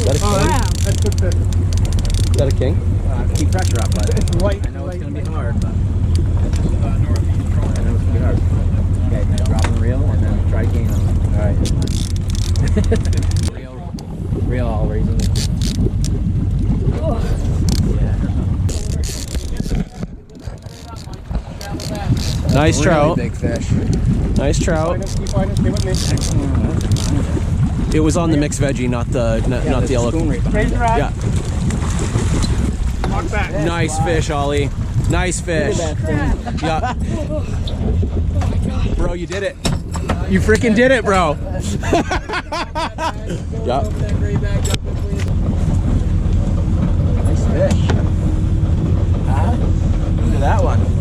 that a king? Wow. That's good fish. Is that a king? Keep pressure up, but It's white. I know it's going to be hard, but I know it's going to be hard. Okay, now drop on the reel and then try to gain on it. Alright. Reel all raising. Nice trout. Really big fish. Nice trout. Keep fighting. Stay with me. It was on the mixed veggie, not the yellow. Raise your eye. Yeah. Walk back. Nice fish, Ollie. Nice fish. Yeah. Bro, you did it. You freaking did it, bro. Yeah. Nice fish. Huh? Look at that one.